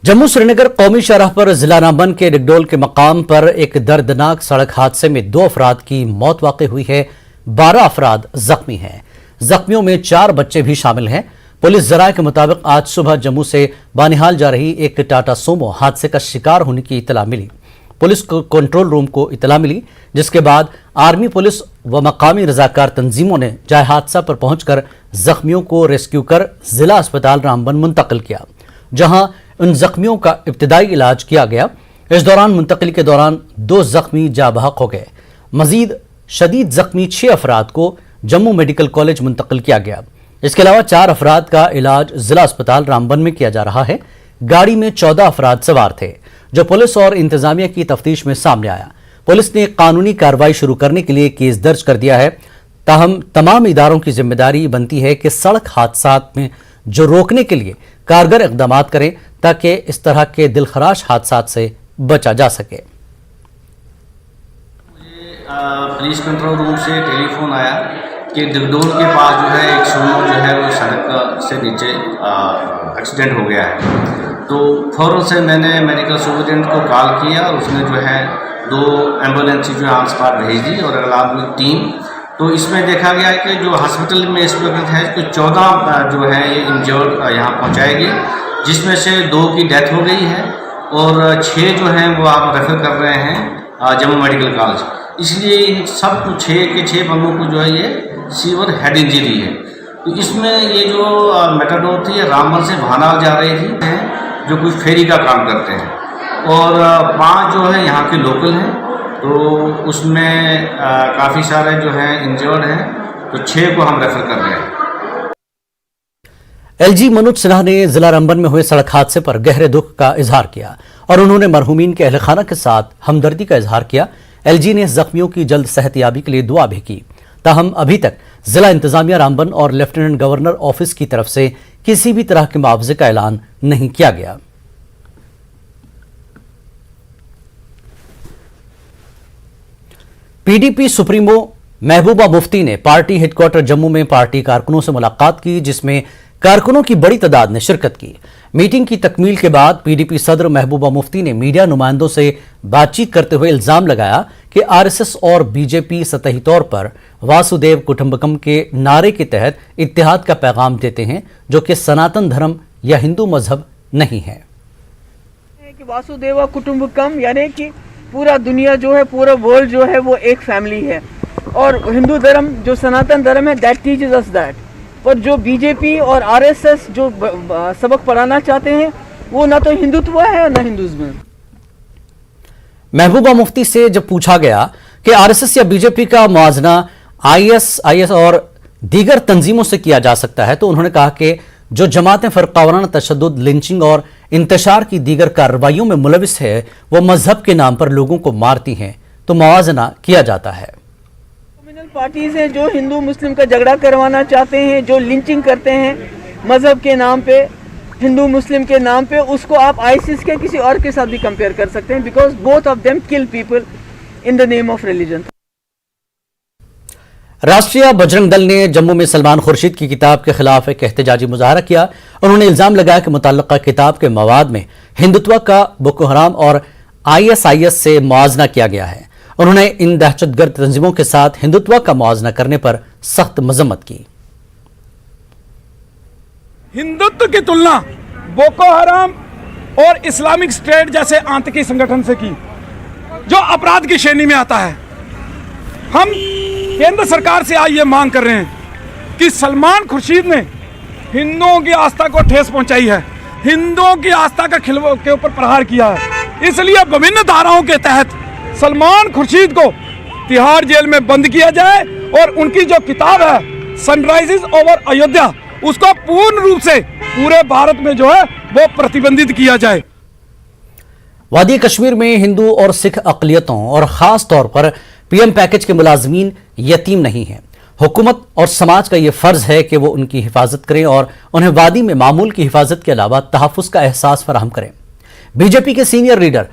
जम्मू श्रीनगर कौमी शाहराह पर जिला रामबन के डिगडोल के मकाम पर एक दर्दनाक सड़क हादसे में 2 अफराद की मौत वाक़ई हुई है। 12 अफराद जख्मी हैं। जख्मियों में 4 बच्चे भी शामिल हैं। पुलिस ज़राए के मुताबिक आज सुबह जम्मू से बानिहाल जा रही एक टाटा सोमो हादसे का शिकार होने की इतला मिली। पुलिस को कंट्रोल रूम को इतला मिली, जिसके बाद आर्मी, पुलिस व मकामी रजाकार तंजीमों ने जाए हादसा पर पहुंचकर जख्मियों को रेस्क्यू कर जिला अस्पताल रामबन मुंतकिल किया, जहां उन जख्मियों का इब्तिदाई इलाज किया गया। इस दौरान मुंतकिली के दौरान 2 जख्मी जाबहक हो गए। मजीद शदीद जख्मी 6 अफराद को जम्मू मेडिकल कॉलेज मुंतकिल किया गया। इसके अलावा 4 अफराद का इलाज जिला अस्पताल रामबन में किया जा रहा है। गाड़ी में 14 अफराद सवार थे, जो पुलिस और इंतजामिया की तफ्तीश में सामने आया। पुलिस ने कानूनी कार्रवाई शुरू करने के लिए केस दर्ज कर दिया है। ताहम तमाम इदारों की जिम्मेदारी बनती है कि सड़क हादसात में जो रोकने के लिए कारगर इक़दामात करें, ताकि इस तरह के दिलखराश हादसात से बचा जा सके। मुझे पुलिस कंट्रोल रूम से टेलीफोन आया कि डिगडोल के पास जो है एक सोमो जो है वो सड़क से नीचे एक्सीडेंट हो गया है। तो फौरन से मैंने मेडिकल सुपरिटेंडेंट को कॉल किया और उसने जो है 2 एम्बुलेंस जो है ऑन स्पॉट भेजी और अलॉन्ग विद टीम। तो इसमें देखा गया है कि जो हॉस्पिटल में इस वक्त है कुछ 14 जो है ये इंजर्ड यहाँ पहुँचाए गए, जिसमें से 2 की डेथ हो गई है और 6 जो हैं वो आप रेफर कर रहे हैं जम्मू मेडिकल कॉलेज। इसलिए इन सब 6 के 6 बंदों को जो है ये सीवियर हेड इंजरी है। तो इसमें ये जो मेटाडोर थी रामबन से भानाल जा रही थी, जो कुछ फेरी का काम करते हैं, और 5 जो है यहाँ के लोकल हैं। तो उसमें काफ़ी सारे जो हैं इंजर्ड हैं, तो 6 को हम रेफर कर रहे हैं। LG मनोज सिन्हा ने जिला रामबन में हुए सड़क हादसे पर गहरे दुख का इजहार किया और उन्होंने मरहूमीन के अहल खाना के साथ हमदर्दी का इजहार किया। LG ने जख्मियों की जल्द सेहतयाबी के लिए दुआ भी की। ताहम अभी तक जिला इंतजामिया रामबन और लेफ्टिनेंट गवर्नर ऑफिस की तरफ से किसी भी तरह के मुआवजे का ऐलान नहीं किया गया। PDP सुप्रीमो महबूबा मुफ्ती ने पार्टी हेडक्वार्टर जम्मू में पार्टी कारकुनों से मुलाकात की, जिसमें कारकुनों की बड़ी तादाद ने शिरकत की। मीटिंग की तकमील के बाद PDP सदर महबूबा मुफ्ती ने मीडिया नुमाइंदों से बातचीत करते हुए इल्जाम लगाया कि RSS और BJP सतही तौर पर वासुदेव कुटुंबकम के नारे के तहत इत्तेहाद का पैगाम देते हैं, जो कि सनातन धर्म या हिंदू मजहब नहीं है। वासुदेव कुटुंबकम यानी कि पूरा दुनिया जो है, पूरा वर्ल्ड जो है वो एक फैमिली है, और हिंदू धर्म जो सनातन धर्म है दैट टीचेस अस दैट। पर जो BJP और RSS जो सबक पढ़ाना चाहते हैं वो ना तो हिंदुत्व है ना हिंदुज्म। महबूबा मुफ्ती से जब पूछा गया कि RSS या BJP का मुआवजा IS और दीगर तंजीमों से किया जा सकता है, तो उन्होंने कहा कि जो जमातें फरकावाराना तशद्दुद, लिंचिंग और इंतशार की दीगर कार्रवाइयों में मुलविस है, वो मजहब के नाम पर लोगों को मारती हैं, तो मुआवजा किया जाता है। पार्टीज हैं जो हिंदू मुस्लिम का झगड़ा करवाना चाहते हैं, जो लिंचिंग करते हैं मजहब के नाम पे, हिंदू मुस्लिम के नाम पे, उसको आप ISIS के किसी और के साथ भी कंपेयर कर सकते हैं, because both of them kill people in the name of religion. राष्ट्रीय बजरंग दल ने जम्मू में सलमान खुर्शीद की किताब के खिलाफ एक एहतजाजी मुजाहरा किया। उन्होंने इल्जाम लगाया कि मुतल्लका किताब के मवाद में हिंदुत्व का बोको हराम और ISIS से मुआवजा किया गया है। उन्होंने इन दहशतगर्द तंजीमों के साथ हिंदुत्व का मुआवजा करने पर सख्त मजम्मत की। हिंदुत्व की तुलना बोको हराम और इस्लामिक स्टेट जैसे आतंकी संगठन से की, जो अपराध की श्रेणी में आता है। हम केंद्र सरकार से आज ये मांग कर रहे हैं कि सलमान खुर्शीद ने हिंदुओं की आस्था को ठेस पहुंचाई है, हिंदुओं की आस्था के ऊपर प्रहार किया है। इसलिए विभिन्न धाराओं के तहत सलमान खुर्शीद को तिहाड़ जेल में बंद किया जाए और उनकी जो किताब है सनराइजेस ओवर अयोध्या, उसको पूर्ण रूप से पूरे भारत में जो है वो प्रतिबंधित किया जाए। वादी कश्मीर में हिंदू और सिख अक़लियतों और खास तौर पर PM पैकेज के मुलाजमीन यतीम नहीं हैं। हुकूमत और समाज का यह फर्ज है कि वो उनकी हिफाजत करें और उन्हें वादी में मामूल की हिफाजत के अलावा तहफ़्फ़ुज़ का एहसास फराहम करें। BJP के सीनियर लीडर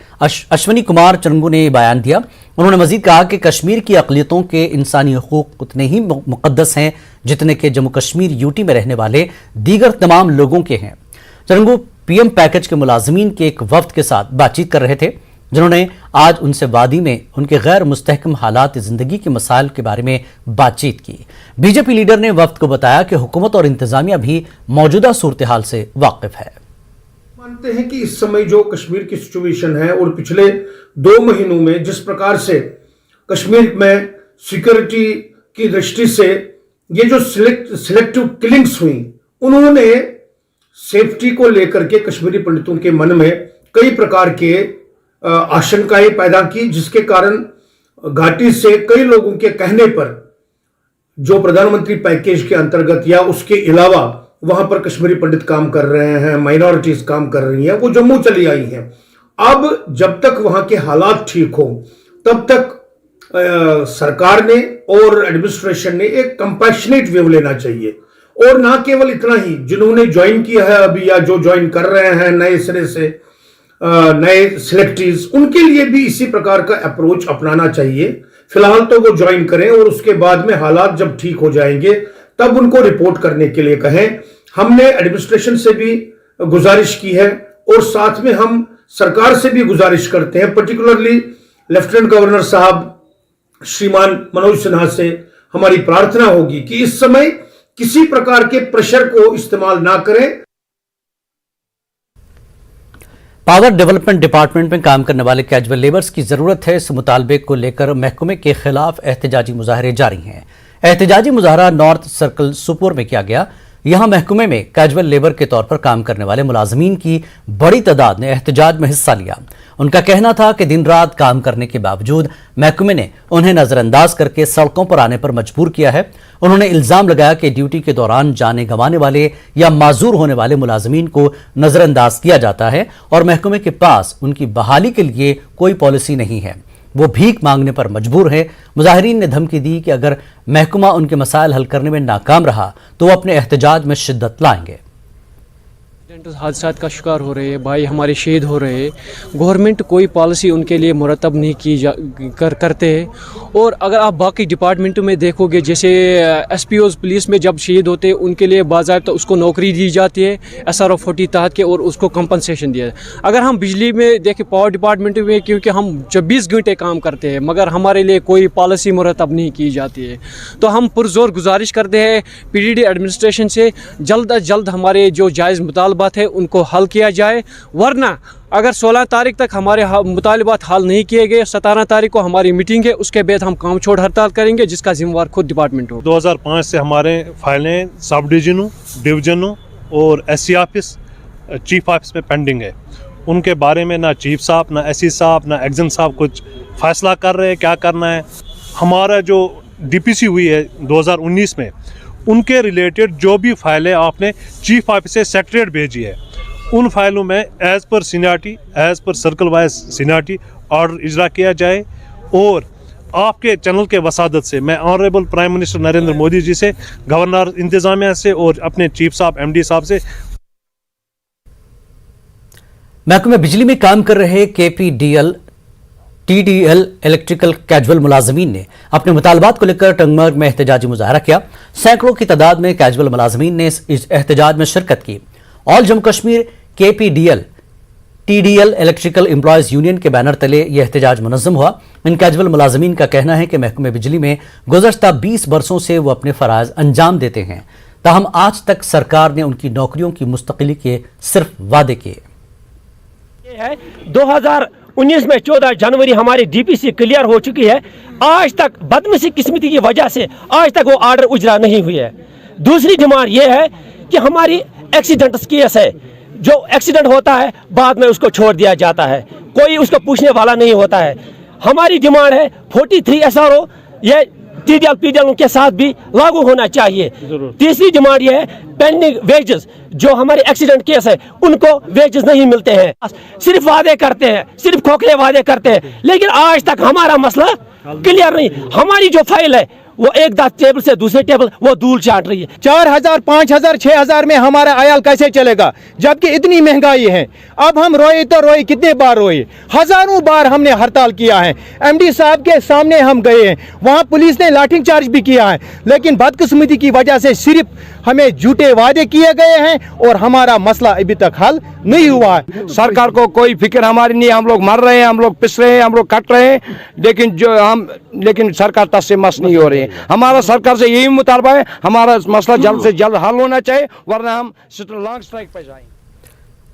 अश्वनी कुमार चरंगू ने बयान दिया। उन्होंने मजीद कहा कि कश्मीर की अक़लियतों के इंसानी हकूक़ उतने ही मुक़द्दस हैं जितने के जम्मू कश्मीर UT में रहने वाले दीगर तमाम लोगों के हैं। चरंगू PM पैकेज के मुलाजमीन के एक वफ्द के साथ बातचीत कर रहे थे, जिन्होंने आज उनसे वादी में उनके गैर मुस्तहकम हालात जिंदगी के मसाइल के बारे में बातचीत की। बीजेपी लीडर ने वफ्द को बताया कि हुकूमत और इंतजामिया भी मौजूदा सूरत हाल से वाकिफ है। मानते हैं कि इस समय जो कश्मीर की सिचुएशन है और पिछले 2 महीनों में जिस प्रकार से कश्मीर में सिक्योरिटी की दृष्टि से ये जो सिलेक्टिव किलिंग्स हुई, उन्होंने सेफ्टी को लेकर के कश्मीरी पंडितों के मन में कई प्रकार के आशंकाएं पैदा की, जिसके कारण घाटी से कई लोगों के कहने पर जो प्रधानमंत्री पैकेज के अंतर्गत या उसके अलावा वहां पर कश्मीरी पंडित काम कर रहे हैं, माइनॉरिटीज काम कर रही हैं, वो जम्मू चली आई हैं। अब जब तक वहां के हालात ठीक हो तब तक सरकार ने और एडमिनिस्ट्रेशन ने एक कंपैशनेट व्यू लेना चाहिए, और ना केवल इतना ही, जिन्होंने ज्वाइन किया है अभी या जो ज्वाइन कर रहे हैं नए सिरे से नए सिलेक्टीज, उनके लिए भी इसी प्रकार का अप्रोच अपनाना चाहिए। फिलहाल तो वो ज्वाइन करें और उसके बाद में हालात जब ठीक हो जाएंगे तब उनको रिपोर्ट करने के लिए कहें। हमने एडमिनिस्ट्रेशन से भी गुजारिश की है और साथ में हम सरकार से भी गुजारिश करते हैं, पर्टिकुलरली लेफ्टिनेंट गवर्नर साहब श्रीमान मनोज सिन्हा से हमारी प्रार्थना होगी कि इस समय किसी प्रकार के प्रेशर को इस्तेमाल ना करें। पावर डेवलपमेंट डिपार्टमेंट में काम करने वाले कैजुअल लेबर्स की जरूरत है, इस मुतालबे को लेकर महकमे के खिलाफ एहतजाजी मुजाहरे जारी हैं। एहतजाजी मुजाहरा नॉर्थ सर्कल सुपोर में किया गया। यहां महकमे में कैजुअल लेबर के तौर पर काम करने वाले मुलाजमीन की बड़ी तादाद ने एहतजाज में हिस्सा लिया। उनका कहना था कि दिन रात काम करने के बावजूद महकमे ने उन्हें नजरअंदाज करके सड़कों पर आने पर मजबूर किया है। उन्होंने इल्जाम लगाया कि ड्यूटी के दौरान जाने गंवाने वाले या माजूर होने वाले मुलाजमीन को नजरअंदाज किया जाता है और महकमे के पास उनकी बहाली के लिए कोई पॉलिसी नहीं है। वो भीख मांगने पर मजबूर है। मुजाहिरीन ने धमकी दी कि अगर महकमा उनके मसाइल हल करने में नाकाम रहा तो वो अपने एहतजाज में शिद्दत लाएंगे। हादसा का शिकार हो रहे हैं, भाई हमारे शहीद हो रहे हैं, गवर्नमेंट कोई पॉलिसी उनके लिए मुरतब नहीं की करते हैं। और अगर आप बाकी डिपार्टमेंटों में देखोगे, जैसे SPOs पुलिस में जब शहीद होते हैं उनके लिए बाज़ाब्ता उसको नौकरी दी जाती है SRO 40 तहत के और उसको कंपनसेशन दिया है। अगर हम बिजली में देखें, पावर डिपार्टमेंट में, क्योंकि हम 24 घंटे काम करते हैं मगर हमारे लिए कोई पॉलिसी मुरतब नहीं की जाती है, तो हम पुरजोर गुजारिश करते हैं PDD एडमिनिस्ट्रेशन से जल्द अज जल्द हमारे जो जायज़ मुतालबात है उनको हल किया जाए। वरना अगर 16 तारीख तक हमारे मुतालबात हल नहीं किए गए, 17 तारीख को हमारी मीटिंग है, उसके बाद हम काम छोड़ हड़ताल करेंगे, जिसका जिम्मेवार खुद डिपार्टमेंट हो। 2005 से हमारे फाइलें सब डिवीजनों और SC ऑफिस, चीफ ऑफिस में पेंडिंग है। उनके बारे में ना चीफ साहब, ना SC साहब, ना एक्जन साहब कुछ फैसला कर रहे हैं क्या करना है। हमारा जो DPC हुई है 2019 में, उनके रिलेटेड जो भी फाइलें आपने चीफ ऑफिस से सेक्रेटरीट भेजी है, उन फाइलों में as per seniority, as per circle wise seniority order इजरा किया जाए। और आपके चैनल के वसादत से मैं honourable prime minister Narendra Modi ji से, गवर्नर इंतजामिया से और अपने चीफ साहब MD साहब से। महकमे बिजली में काम कर रहे KPDL TDL इलेक्ट्रिकल कैजुअल मुलाजमीन ने अपने मुतालबात को लेकर टंगमर्ग में एहतजाजी मुजाहरा किया। सैकड़ों की तादाद में कैजुअल मुलाजमीन ने इस एहतजाज में शिरकत की। All Jammu Kashmir KPDL TDL electrical employees union के बैनर तले यह एहतजाज मुनज़्ज़म हुआ। इन कैजुअल मुलाजमीन का कहना है कि महकमे बिजली में गुज़श्ता 20 बरसों से वो अपने फ़राइज़ अंजाम देते हैं, ताहम आज तक सरकार ने उनकी नौकरियों की मुस्तकिली के सिर्फ वादे किए। 2019 में 14 जनवरी हमारी DPC क्लियर हो चुकी है। आज तक बदनसीब किस्मती की वजह से आज तक वो ऑर्डर उजरा नहीं हुई है। दूसरी डिमांड ये है कि हमारी एक्सीडेंट केस है, जो एक्सीडेंट होता है बाद में उसको छोड़ दिया जाता है, कोई उसको पूछने वाला नहीं होता है। हमारी डिमांड है 43 SRO ये TDL PDL के साथ भी लागू होना चाहिए। तीसरी डिमांड ये है पेंडिंग वेजेस, जो हमारे एक्सीडेंट केस है उनको वेजेस नहीं मिलते हैं। सिर्फ वादे करते हैं, सिर्फ खोखले वादे करते हैं, लेकिन आज तक हमारा मसला क्लियर नहीं। हमारी जो फाइल है वो एक 10 टेबल से दूसरे टेबल वो धूल चाट रही है। 4,000, 5,000, 6,000 में हमारा आयाल कैसे चलेगा, जबकि इतनी महंगाई है। अब हम रोए तो रोए, कितने बार रोए, हजारों बार हमने हड़ताल किया है। एमडी साहब के सामने हम गए हैं, वहाँ पुलिस ने लाठी चार्ज भी किया है, लेकिन बदकिस्मती की वजह से सिर्फ हमें झूठे वादे किए गए हैं और हमारा मसला अभी तक हल नहीं हुआ है। सरकार को कोई फिक्र हमारी नहीं, हम लोग मर रहे हैं, हम लोग पिस रहे हैं, हम लोग कट रहे हैं, लेकिन सरकार तस से मस नहीं हो रही है। हमारा सरकार से यही मुतालबा है, हमारा मसला जल्द से जल्द हल होना चाहिए, वरना हम लॉन्ग स्ट्राइक पे जाएंगे।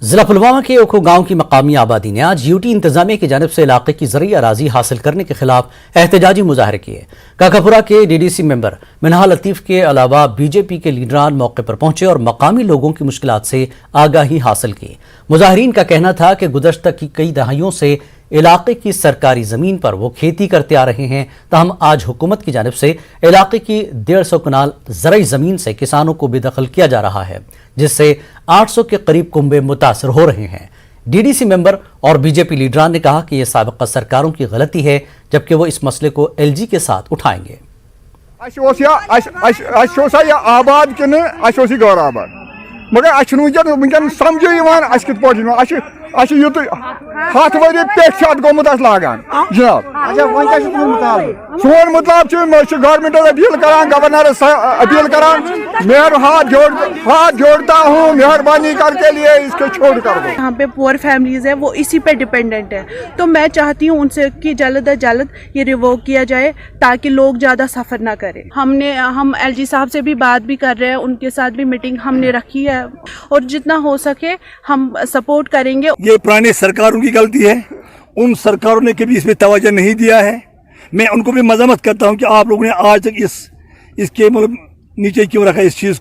जिला पुलवामा के ओखो गांव की मकामी आबादी ने आज यूटी इंतजामिया की जानिब से इलाके की ज़रूरी अराजी हासिल करने के खिलाफ एहतजाजी मुजाहरे किए। काकापुरा के डीडीसी मेंबर मिनहा लतीफ़ के अलावा बीजेपी के लीडरान मौके पर पहुंचे और मकामी लोगों की मुश्किलात से आगाही हासिल की। मुजाहिरीन का कहना था कि गुज़श्ता की कई दहाइयों से इलाके की सरकारी ज़मीन पर वो खेती करते आ रहे हैं, ताहम आज हुकूमत की जानिब से इलाके की 150 कनाल ज़रई ज़मीन से किसानों को बेदखल किया जा रहा है, जिससे 800 के करीब कुंबे मुतासर हो रहे हैं। डीडीसी मेंबर और बीजेपी लीडरान ने कहा कि यह साबिक़ा सरकारों की गलती है, जबकि वो इस मसले को एलजी के साथ उठाएंगे। आबाद कि गौर आबाद मगर वनकन समझो कित पे युत 7 वरी पे गोमुत लागान जनाब सोन मुताब गवर्नमेंट अपील करान, गवर्नर अपील करान, मैं हाथ जोड़ता हूँ, मेहरबानी करके लिए इसको छोड़ कर दो। यहाँ पे पुअर फैमिलीज है वो इसी पे डिपेंडेंट है, तो मैं चाहती हूँ उनसे कि जल्द अज जल्द ये रिवोक किया जाए ताकि लोग ज़्यादा सफ़र ना करें। हम एलजी साहब से भी बात भी कर रहे हैं, उनके साथ भी मीटिंग हमने रखी है और जितना हो सके हम सपोर्ट करेंगे। ये पुरानी सरकारों की गलती है, उन सरकारों ने कभी इस पे तवज्जो नहीं दिया है। मैं उनको भी मजम्मत करता हूँ कि आप लोगों ने आज तक इसके मतलब नीचे क्यों रखा इस चीज़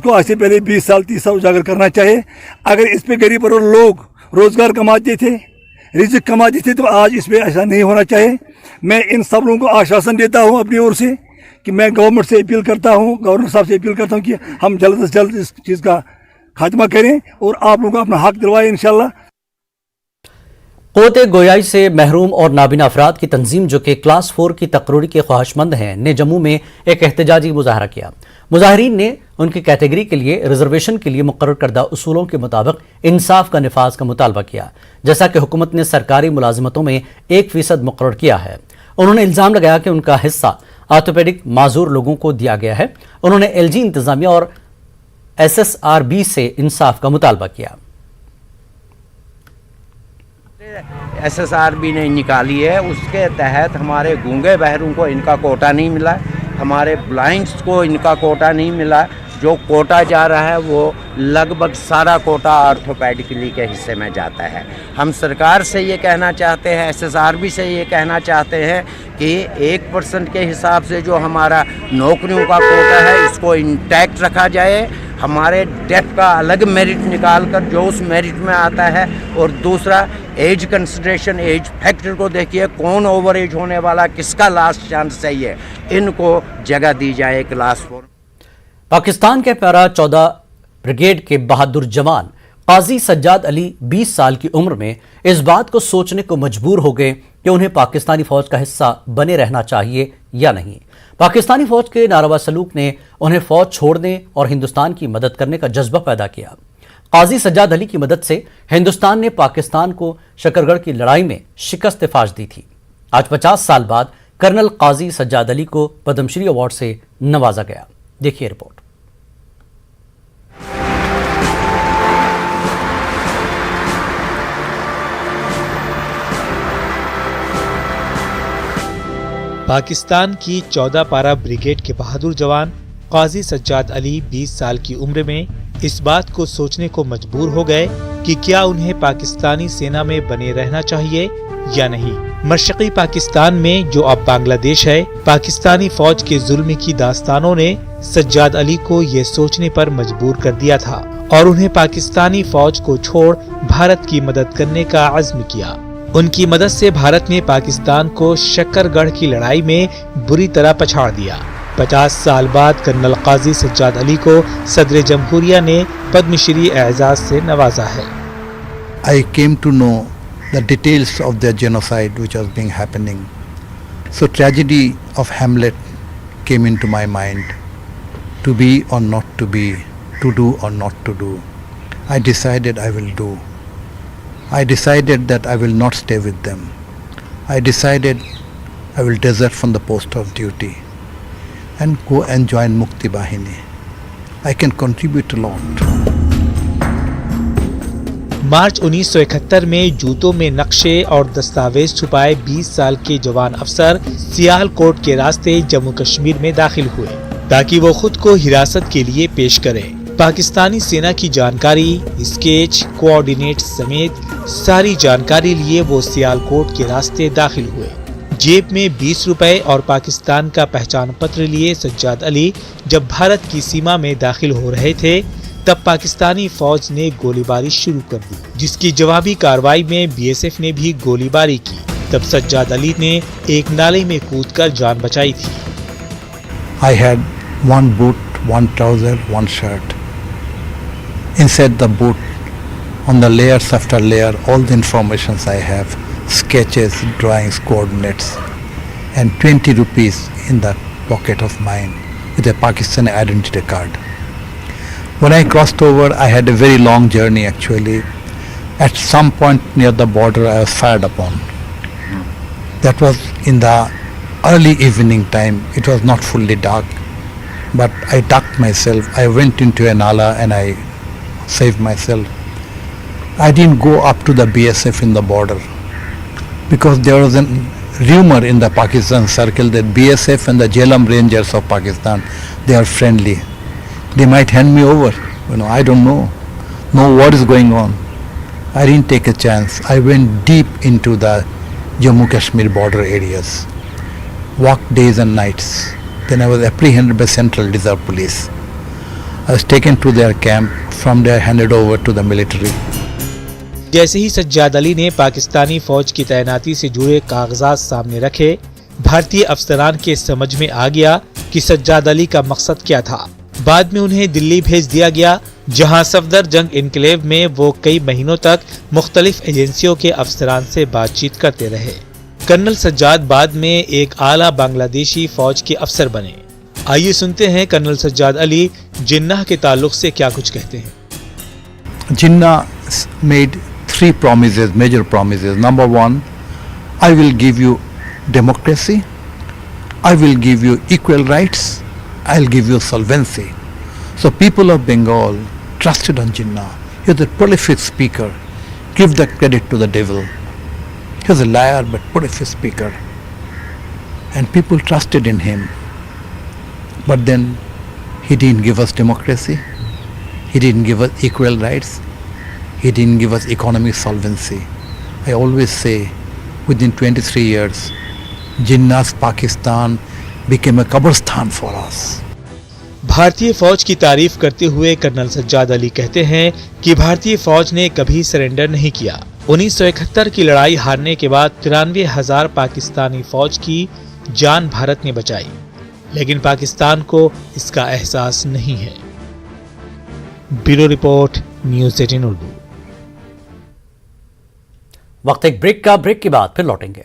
को आज से पहले 20 साल 30 साल उजागर करना चाहिए। अगर इस पे गरीब और लोग रोजगार कमाते थे, रिज़्क़ कमाते थे, तो आज इस पे ऐसा नहीं होना चाहिए। मैं इन सब लोगों को आश्वासन देता हूँ अपनी ओर से कि मैं गवर्नमेंट से अपील करता हूँ, गवर्नर साहब से अपील करता हूँ कि हम जल्द से जल्द इस चीज़ का खात्मा करें और आप लोगों को अपना हक दिलवाएं इंशाल्लाह। क़ुव्वत गोयाई से महरूम और नाबिना अफराद की तंजीम जो कि क्लास 4 की तकर्री के ख्वाहिशमंद हैं ने जम्मू में एक एहतजाजी मुजाहरा किया। मुजाहिरीन ने उनकी कैटेगरी के लिए रिजर्वेशन के लिए मुकर्रर करदा उसूलों के मुताबिक इंसाफ का निफाज का मुतालबा किया, जैसा कि हुकूमत ने सरकारी मुलाजमतों में 1% मुकर्रर किया है। उन्होंने इल्ज़ाम लगाया कि उनका हिस्सा ऑर्थोपेडिक माजूर लोगों को दिया गया है। उन्होंने एलजी इंतजामिया और SSRB से इंसाफ का मुतालबा किया। SSRB ने निकाली है, उसके तहत हमारे गूंगे बहरों को इनका कोटा नहीं मिला, हमारे ब्लाइंड्स को इनका कोटा नहीं मिला। जो कोटा जा रहा है वो लगभग सारा कोटा ऑर्थोपेडिकली के हिस्से में जाता है। हम सरकार से ये कहना चाहते हैं, SSRB से ये कहना चाहते हैं कि 1% के हिसाब से जो हमारा नौकरियों का कोटा है इसको इंटैक्ट रखा जाए। हमारे डेफ का अलग मेरिट निकाल कर जो उस मेरिट में आता है, और दूसरा एज कंसिडरेशन, एज फैक्टर को देखिए, कौन ओवर एज होने वाला, किसका लास्ट चांस चाहिए, इनको जगह दी जाए क्लास 4। पाकिस्तान के पैरा 14 ब्रिगेड के बहादुर जवान काजी सज्जाद अली 20 साल की उम्र में इस बात को सोचने को मजबूर हो गए कि उन्हें पाकिस्तानी फौज का हिस्सा बने रहना चाहिए या नहीं। पाकिस्तानी फौज के नारवा सलूक ने उन्हें फौज छोड़ने और हिंदुस्तान की मदद करने का जज्बा पैदा किया। काजी सज्जाद अली की मदद से हिंदुस्तान ने पाकिस्तान को शकरगढ़ की लड़ाई में शिकस्त फाश दी थी। आज 50 साल बाद कर्नल काजी सज्जाद अली को पद्मश्री अवार्ड से नवाजा गया। देखिए रिपोर्ट। पाकिस्तान की 14 पारा ब्रिगेड के बहादुर जवान काजी सज्जाद अली 20 साल की उम्र में इस बात को सोचने को मजबूर हो गए कि क्या उन्हें पाकिस्तानी सेना में बने रहना चाहिए या नहीं। मशरक़ी पाकिस्तान में जो अब बांग्लादेश है, पाकिस्तानी फौज के जुल्म की दास्तानों ने सज्जाद अली को ये सोचने पर मजबूर कर दिया था और उन्हें पाकिस्तानी फौज को छोड़ भारत की मदद करने का अज़्म किया। उनकी मदद से भारत ने पाकिस्तान को शक्करगढ़ की लड़ाई में बुरी तरह पछाड़ दिया। 50 साल बाद कर्नल काजी सज्जाद अली को सदर जमहूरिया ने पद्मश्री एजाज से नवाजा है। I came to know the details of the genocide which was being happening. So tragedy of Hamlet came into my mind, to be or not to be, to do or not to do. I decided I will do. I decided that I will not stay with them. I decided I will desert from the post of duty and go and join Mukti Bahini. I can contribute a lot. मार्च 1971 में जूतों में नक्शे और दस्तावेज छुपाए 20 साल के जवान अफसर सियालकोट के रास्ते जम्मू कश्मीर में दाखिल हुए ताकि वो खुद को हिरासत के लिए पेश करें। पाकिस्तानी सेना की जानकारी, स्केच, कोऑर्डिनेट समेत सारी जानकारी लिए वो सियालकोट के रास्ते दाखिल हुए। जेब में 20 रुपए और पाकिस्तान का पहचान पत्र लिए सज्जाद अली जब भारत की सीमा में दाखिल हो रहे थे तब पाकिस्तानी फौज ने गोलीबारी शुरू कर दी, जिसकी जवाबी कार्रवाई में बीएसएफ ने भी गोलीबारी की। तब सज्जाद अली ने एक नाले में कूदकर जान बचाई थी। I had one boot, one trouser, one shirt. Inside the boot, on the layers after layer, all the informations I have, sketches, drawings, coordinates, and 20 rupees in the pocket of mine with a Pakistani identity card. When I crossed over, I had a very long journey actually. At some point near the border, I was fired upon. That was in the early evening time. It was not fully dark, but I ducked myself. I went into a nala and I saved myself. I didn't go up to the BSF in the border because there was a rumor in the Pakistan circle that BSF and the Jhelum Rangers of Pakistan, they are friendly. They might hand me over. I don't know. No, what is going on? I didn't take a chance. I went deep into the Jammu Kashmir border areas, walked days and nights. Then I was apprehended by Central Reserve Police. I was taken to their camp. From there handed over to the military. जैसे ही सज्जाद अली ने पाकिस्तानी फौज की तैनाती से जुड़े कागजात सामने रखे, भारतीय अफसरान के समझ में आ गया कि सज्जाद अली का मकसद क्या था। बाद में उन्हें दिल्ली भेज दिया गया, जहां सफदरजंग इनक्लेव में वो कई महीनों तक मुख्तलिफ एजेंसियों के अफसरान से बातचीत करते रहे। कर्नल सज्जाद बाद में एक आला बांग्लादेशी फौज के अफसर बने। आइए सुनते हैं कर्नल सज्जाद अली जिन्नाह के ताल्लुक से क्या कुछ कहते हैं। Jinnah made 3 promises, major promises. Number 1, I will give you democracy, I will give you equal rights, I'll give you solvency. So people of Bengal trusted on Jinnah. He was a prolific speaker. Give the credit to the devil. He was a liar but prolific speaker. And people trusted in him. But then he didn't give us democracy. He didn't give us equal rights. He didn't give us economic solvency. I always say, within 23 years, Jinnah's Pakistan became a Kabristan for us. भारतीय फौज की तारीफ करते हुए colonel Sajjad Ali कहते हैं कि भारतीय फौज ने कभी सरेंडर नहीं किया। 1971 की लड़ाई हारने के बाद 93,000 पाकिस्तानी फौज की जान भारत ने बचाई, लेकिन पाकिस्तान को इसका एहसास नहीं है। Bureau report, news 18 Urdu. वक्त एक ब्रेक का, ब्रेक के बाद फिर लौटेंगे।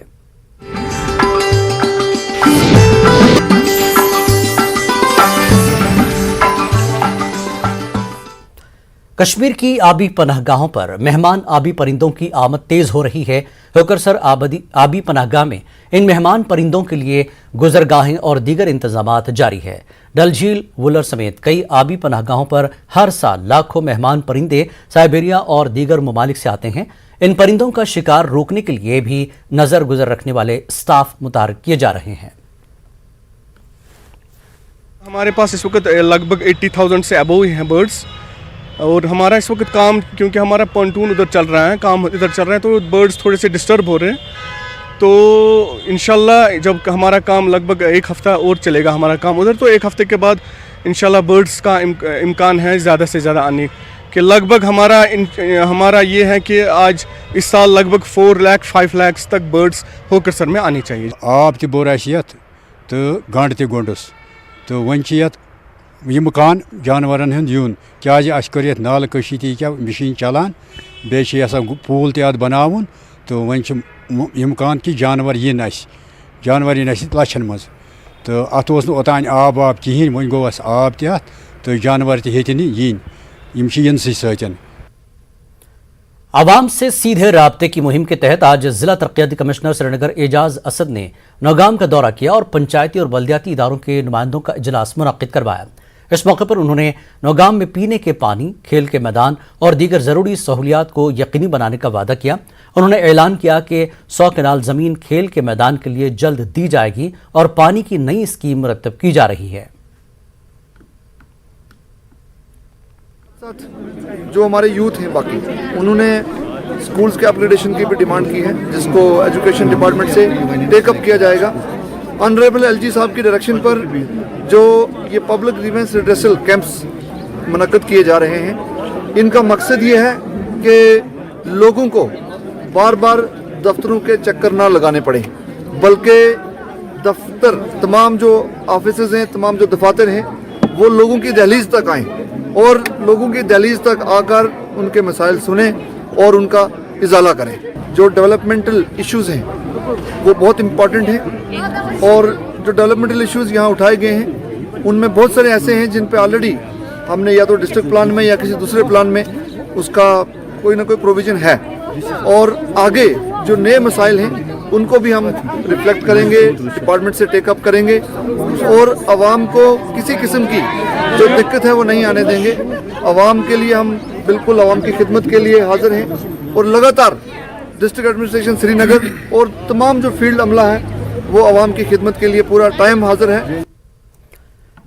कश्मीर की आबी पनाहगाहों पर मेहमान आबी परिंदों की आमद तेज हो रही है। होकरसर आबी पनाहगाह में इन मेहमान परिंदों के लिए गुजरगाहें और दीगर इंतजामात जारी है। डल झील, वुलर समेत कई आबी पनाहगाहों पर हर साल लाखों मेहमान परिंदे साइबेरिया और दीगर ममालिक से आते हैं। इन परिंदों का शिकार रोकने के लिए भी नजर गुजर रखने वाले स्टाफ मुतैनात किए जा रहे हैं। हमारे पास इस वक्त लगभग 80,000 से अबव हैं बर्ड्स, और हमारा इस वक्त काम, क्योंकि हमारा पॉन्टून उधर चल रहा है, काम इधर चल रहा है, तो बर्ड्स थोड़े से डिस्टर्ब हो रहे हैं। तो इंशाल्लाह जब हमारा काम लगभग 1 हफ़्ता और चलेगा हमारा काम उधर, तो 1 हफ़्ते के बाद इंशाल्लाह बर्ड्स का इम्कान है ज़्यादा से ज़्यादा आने के। लगभग हमारा ये है कि आज इस साल लगभग 4 लाख 5 लाख तक बर्ड्स होकरसर में आनी चाहिए। आब त बोर तो गंड त गोंडस तो वन यह मकान जानवरन हूँ यून क्या कर नाल कशी क्या मशीन चलान बे पूल तत बनावन, तो वन यह मकान कि जानवर इन जानवर इन लछन मज, تو ات اوتان آب کہین ون گو آب تہ تو جانور تہ ہیٚتہِ نہٕ یِنۍ یِم چھِ یِنسٕے سۭتۍ. عوام سے سیدھے رابطے کی مہم کے تحت آج ضلع ترقیاتی کمشنر سری نگر اعجاز اسد نے نوگام کا دورہ کیا اور پنچایتی اور بلدیاتی اداروں کے نمائندوں کا اجلاس منعقد کروایا. اس موقع پر انہوں نے نوگام میں پینے کے پانی، کھیل کے میدان اور دیگر ضروری سہولیات کو یقینی بنانے کا وعدہ کیا. انہوں نے اعلان کیا کہ 100 کنال زمین کھیل کے میدان کے لیے جلد دی جائے گی اور پانی کی نئی اسکیم مرتب کی جا رہی ہے. جو ہمارے یوتھ ہیں باقی انہوں نے سکولز کے اپگریڈیشن کی بھی ڈیمانڈ کی ہے جس کو ایجوکیشن ڈپارٹمنٹ سے ٹیک اپ کیا جائے گا. آنریبل ایل جی صاحب کی ڈائریکشن پر جو یہ پبلک گریوینس ریڈریسل کیمپس منعقد کیے جا رہے ہیں ان کا مقصد یہ ہے کہ لوگوں کو بار بار دفتروں کے چکر نہ لگانے پڑے بلکہ دفتر تمام جو آفیسز ہیں تمام جو دفاتر ہیں وہ لوگوں کی دہلیز تک آئیں اور لوگوں کی دہلیز تک آ کر ان کے مسائل سنیں اور ان کا ازالہ کریں. جو ڈیولپمنٹل ایشوز ہیں وہ بہت امپورٹنٹ ہیں اور جو ڈیولپمنٹل ایشوز یہاں اٹھائے گئے ہیں ان میں بہت سارے ایسے ہیں جن پہ آلریڈی ہم نے یا تو ڈسٹرکٹ پلان میں یا کسی دوسرے پلان میں اس کا کوئی نہ کوئی پروویژن ہے اور آگے جو نئے مسائل ہیں ان کو بھی ہم ریفلیکٹ کریں گے, ڈپارٹمنٹ سے ٹیک اپ کریں گے اور عوام کو کسی قسم کی جو دقت ہے وہ نہیں آنے دیں گے. عوام کے لیے ہم بالکل عوام کی خدمت کے لیے حاضر ہیں اور لگاتار ڈسٹرکٹ ایڈمنسٹریشن سری نگر اور تمام جو فیلڈ عملہ ہے وہ عوام کی خدمت کے لیے پورا ٹائم حاضر ہے.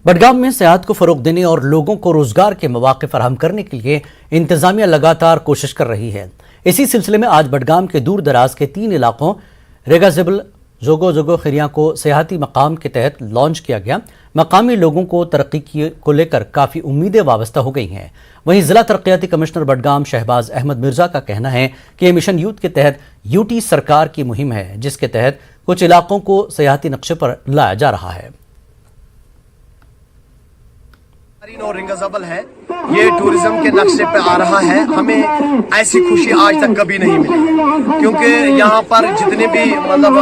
بڈگام میں سیاحت کو فروغ دینے اور لوگوں کو روزگار کے مواقع فراہم کرنے کے لیے انتظامیہ لگاتار کوشش کر رہی ہے. اسی سلسلے میں آج بڈگام کے دور دراز کے 3 علاقوں ریگا زبل زوگو خیریاں کو سیاحتی مقام کے تحت لانچ کیا گیا. مقامی لوگوں کو ترقی کو لے کر کافی امیدیں وابستہ ہو گئی ہیں. وہیں ضلع ترقیاتی کمشنر بڈگام شہباز احمد مرزا کا کہنا ہے کہ یہ مشن یوتھ کے تحت یوٹی سرکار کی مہم ہے جس کے تحت کچھ علاقوں کو سیاحتی نقشے پر لایا جا رہا ہے. اور رنگا زبل ہے یہ ٹورزم کے نقشے پہ آ رہا ہے. ہمیں ایسی خوشی آج تک کبھی نہیں ملی کیونکہ یہاں پر جتنے بھی مطلب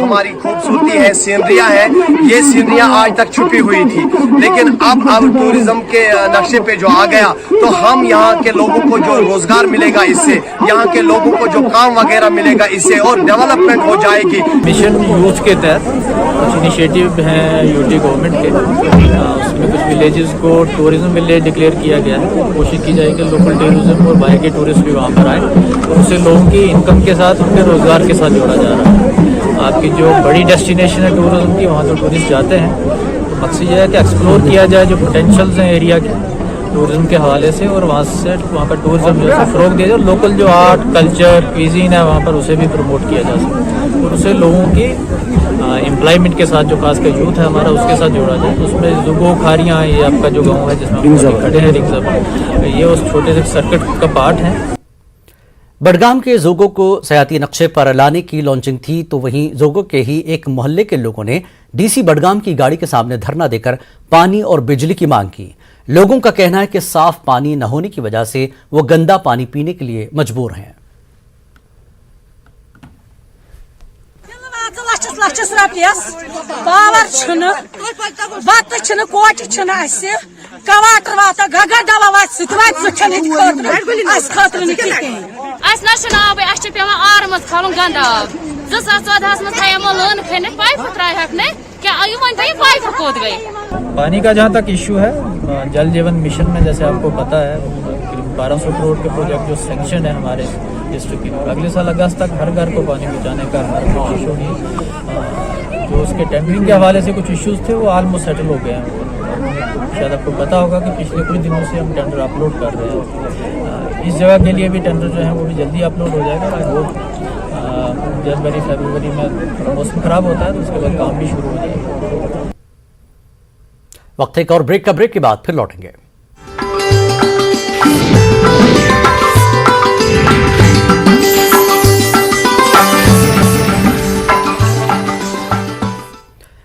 ہماری خوبصورتی ہے, سینریاں ہیں, یہ سینریاں آج تک چھپی ہوئی تھی لیکن اب ٹورزم کے نقشے پہ جو آ گیا تو ہم یہاں کے لوگوں کو جو روزگار ملے گا اس سے, یہاں کے لوگوں کو جو کام وغیرہ ملے گا اس سے اور ڈیولپمنٹ ہو جائے گی. مشن یوتھ کے تحت کچھ انیشیٹو ہیں یوٹی گورنمنٹ کے, اس میں کچھ ولیجز کو ٹورزم ولیج ڈکلیئر کیا گیا ہے. کوشش کی جائے کہ لوکل ٹورزم اور باہر کے ٹورسٹ بھی وہاں پر آئیں اور اسے لوگوں کی انکم کے ساتھ ان کے روزگار کے ساتھ جوڑا جا رہا ہے. آپ کی جو بڑی ڈیسٹینیشن ہے ٹورزم کی وہاں تو ٹورسٹ جاتے ہیں, تو مقصد یہ ہے کہ ایکسپلور کیا جائے جو پوٹینشیلز ہیں ایریا کے ٹورزم کے حوالے سے اور وہاں کا ٹورزم جو ہے فروغ دیا جائے. لوکل جو آرٹ کلچر کوزین ہے وہاں پر اسے بھی پروموٹ کیا جا سکے اور اسے لوگوں کی امپلائمنٹ کے ساتھ جو خاص کر یوتھ ہے ہمارا اس کے ساتھ جوڑا جائے. اس میں زوگو کھاریاں یہ آپ کا جو گاؤں ہے جس میں کھڑے ہیں رنگ زبل, یہ اس چھوٹے سے سرکٹ کا پارٹ ہے. بڈگام کے زوگو کو سیاحتی نقشے پر لانے کی لانچنگ تھی تو وہیں زوگو کے ہی ایک محلے کے لوگوں نے ڈی سی بڈگام کی گاڑی کے سامنے دھرنا دے کر پانی اور بجلی کی مانگ کی. لوگوں کا کہنا ہے کہ صاف پانی نہ ہونے کی وجہ سے وہ گندا پانی پینے کے لیے مجبور ہیں. لچھس رۄپیس پاور بتہ کوٹہِ کواٹر واتہ گگر دوا واتہ خٲطرٕ نہٕ کِہیٖنۍ. اَسہِ نہ چھُنہٕ آبٕے, اَسہِ چھُ پیوان آرٕ منٛز کھالُن گنٛدٕ آب. 2014 منٛز تھایمو لٲنہٕ کھٔنِتھ پایپہٕ ترٛایہکھ نہٕ کیٛاہ یہِ ؤنۍ تو یہ پایپہٕ کوٚت گٔے. پانی کا جہاں تک ایشو ہے جل جیون مشن میں جیسے آپ کو پتا ہے 1200 کروڑ کے پروجیکٹ جو سینکشن ہے ہمارے ڈسٹرکٹ کی, اگلے سال اگست تک ہر گھر کو پانی پہنچانے کا ہمارا کوشش ہوگی. جو اس کے ٹینڈرنگ کے حوالے سے کچھ ایشوز تھے وہ آلموسٹ سیٹل ہو گئے ہیں. شاید آپ کو پتا ہوگا کہ پچھلے کچھ دنوں سے ہم ٹینڈر اپلوڈ کر رہے ہیں. اس جگہ کے لیے بھی ٹینڈر جو ہے وہ بھی جلدی اپلوڈ ہو جائے گا. وہ جنوری فیبروری میں موسم خراب ہوتا ہے تو اس کے بعد کام بھی شروع ہو جائے گا. وقت ایک اور بریک کا, بریک کے بعد پھر لوٹیں گے.